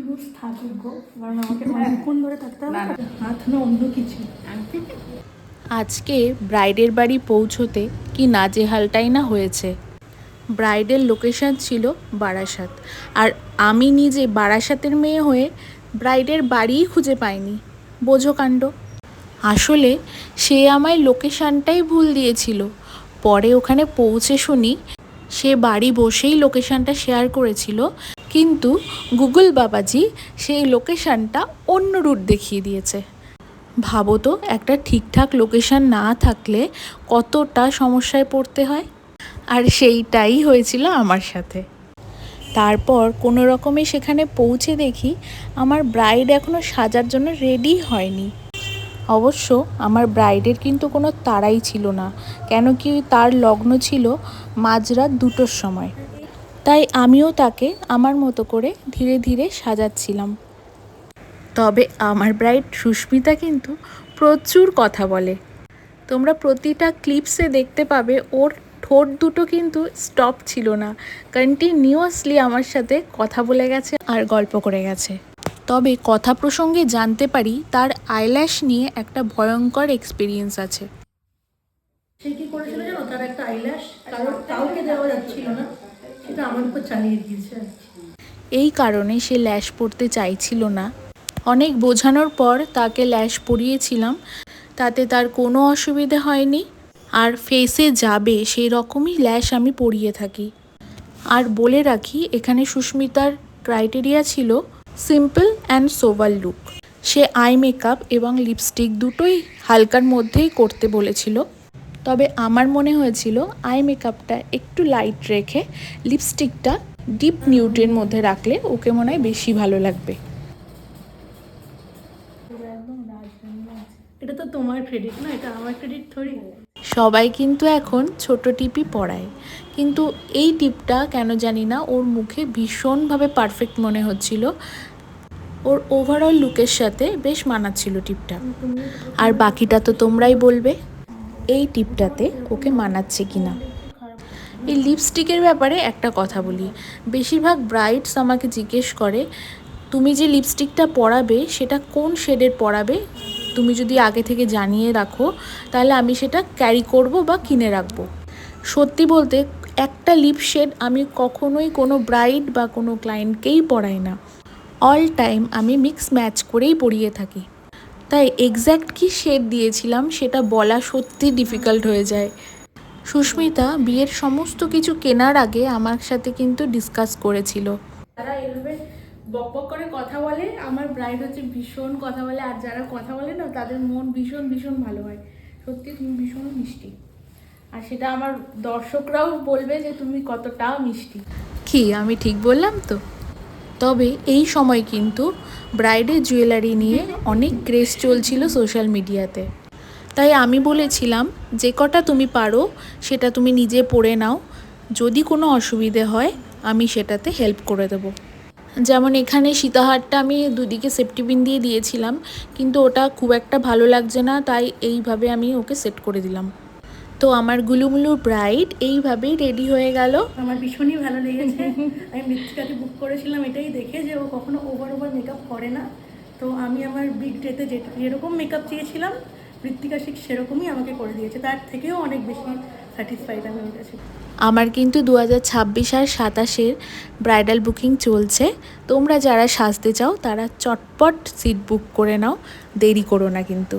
Rules থাকুক গো, কারণ আমাকে অনেকক্ষণ ধরে থাকতে হবে, হাত না অন্য কিছু। আজকে ব্রাইডের বাড়ি পৌঁছোতে কি নাজেহালটাই না হয়েছে। ব্রাইডের লোকেশন ছিল বারাসাত, আর আমি নিজে বারাসাতের মেয়ে হয়ে ব্রাইডের বাড়িই খুঁজে পাইনি। বোঝো কাণ্ড। আসলে সে আমায় লোকেশানটাই ভুল দিয়েছিল। পরে ওখানে পৌঁছে শুনি সে বাড়ি বসেই লোকেশানটা শেয়ার করেছিল, কিন্তু গুগল বাবাজি সেই লোকেশানটা অন্য রুট দেখিয়ে দিয়েছে। ভাবো তো, একটা ঠিকঠাক লোকেশান না থাকলে কতটা সমস্যায় পড়তে হয়। আর সেইটাই হয়েছিল আমার সাথে। তারপর কোনো রকমে সেখানে পৌঁছে দেখি আমার ব্রাইড এখনও সাজার জন্য রেডি হয়নি। অবশ্য আমার ব্রাইডের কিন্তু কোনো তাড়াই ছিল না, কেন কি তার লগ্ন ছিল মাঝরাত 2টোর সময়। তাই আমিও তাকে আমার মতো করে ধীরে ধীরে সাজাচ্ছিলাম। তবে আমার ব্রাইড সুস্মিতা কিন্তু প্রচুর কথা বলে। তোমরা প্রতিটা ক্লিপসে দেখতে পাবে ওর ঠোঁট দুটো কিন্তু স্টপ ছিল না, কন্টিনিউয়াসলি আমার সাথে কথা বলে গেছে আর গল্প করে গেছে। তবে কথা প্রসঙ্গে জানতে পারি তার আইল্যাশ নিয়ে একটা ভয়ঙ্কর এক্সপিরিয়েন্স আছে। সে কি করেছিল জানো, তার একটা আইল্যাশ কাউকে দেওয়া যাচ্ছিল না, সেটা আমার উপর চালিয়ে দিয়েছে। এই কারণে সে ল্যাশ পরতে চাইছিল না। অনেক বোঝানোর পর তাকে ল্যাশ পরিয়েছিলাম, তাতে তার কোনো অসুবিধে হয়নি। আর ফেসে যাবে সেই রকমই ল্যাশ আমি পরিয়ে থাকি। আর বলে রাখি, এখানে সুস্মিতার ক্রাইটেরিয়া ছিল simple and sober look. Say eye makeup এবং লিপস্টিক দুটোই হালকার মধ্যেই করতে বলেছিল। তবে আমার মনে হয়েছিল আই মেকআপটা একটু লাইট রেখে লিপস্টিকটা ডিপ নিউডের মধ্যে রাখলে ওকে মনে হয় বেশি ভালো লাগবে। এটা তো তোমার ক্রেডিট না, এটা আমার ক্রেডিট থোড়ি। সবাই কিন্তু এখন ছোট টিপই পরায়, কিন্তু এই টিপটা কেন জানি না ওর মুখে ভীষণভাবে পারফেক্ট মনে হচ্ছিল। ওর ওভারঅল লুকের সাথে বেশ মানাচ্ছিল টিপটা। আর বাকিটা তো তোমরাই বলবে এই টিপটাতে ওকে মানাচ্ছে কিনা। এই লিপস্টিকের ব্যাপারে একটা কথা বলি, বেশিরভাগ ব্রাইডস আমাকে জিজ্ঞেস করে তুমি যে লিপস্টিকটা পরাবে সেটা কোন শেডের পরাবে, তুমি যদি আগে থেকে জানিয়ে রাখো তাহলে আমি সেটা ক্যারি করব বা কিনে রাখবো। সত্যি বলতে একটা লিপ শেড আমি কখনোই কোনো ব্রাইড বা কোনো ক্লায়েন্টকেই পরাই না। অল টাইম আমি মিক্স ম্যাচ করেই পরিয়ে থাকি। তাই এক্স্যাক্ট কী শেড দিয়েছিলাম সেটা বলা সত্যি ডিফিকাল্ট হয়ে যায়। সুস্মিতা বিয়ের সমস্ত কিছু কেনার আগে আমার সাথে কিন্তু ডিসকাস করেছিল। যারা এইভাবে বক বক করে কথা বলে, আমার ব্রাইড হচ্ছে ভীষণ কথা বলে, আর যারা কথা বলে না তাদের মন ভীষণ ভীষণ ভালো হয়। সত্যি তুমি ভীষণ মিষ্টি, আর সেটা আমার দর্শকরাও বলবে যে তুমি কতটা মিষ্টি। কি আমি ঠিক বললাম তো? তবে এই সময় কিন্তু ব্রাইডের জুয়েলারি নিয়ে অনেক ক্রেজ চলছিল সোশ্যাল মিডিয়াতে। তাই আমি বলেছিলাম যে কটা তুমি পারো সেটা তুমি নিজে পরে নাও, যদি কোনো অসুবিধে হয় আমি সেটাতে হেল্প করে দেবো। যেমন এখানে সীতাহারটা আমি দুদিকে সেফটি পিন দিয়ে দিয়েছিলাম, কিন্তু ওটা খুব একটা ভালো লাগছে না, তাই এইভাবে আমি ওকে সেট করে দিলাম। তো আমার গুলুমুলু ব্রাইড এইভাবেই রেডি হয়ে গেল। আমার ভীষণই ভালো লেগেছে। আমি মৃত্তিকাকে বুক করেছিলাম এটাই দেখে যে ও কখনো ওভার মেকআপ করে না। তো আমি আমার বিগ ডেতে যেরকম মেকআপ চেয়েছিলাম মৃত্তিকা ঠিক সেরকমই আমাকে করে দিয়েছে, তার থেকেও অনেক বেশি স্যাটিসফাইড আমি ওর কাছে। আমার কিন্তু 2026 আর 27-এর ব্রাইডাল বুকিং চলছে। তোমরা যারা সাজতে চাও তারা চটপট সিট বুক করে নাও, দেরি করো না কিন্তু।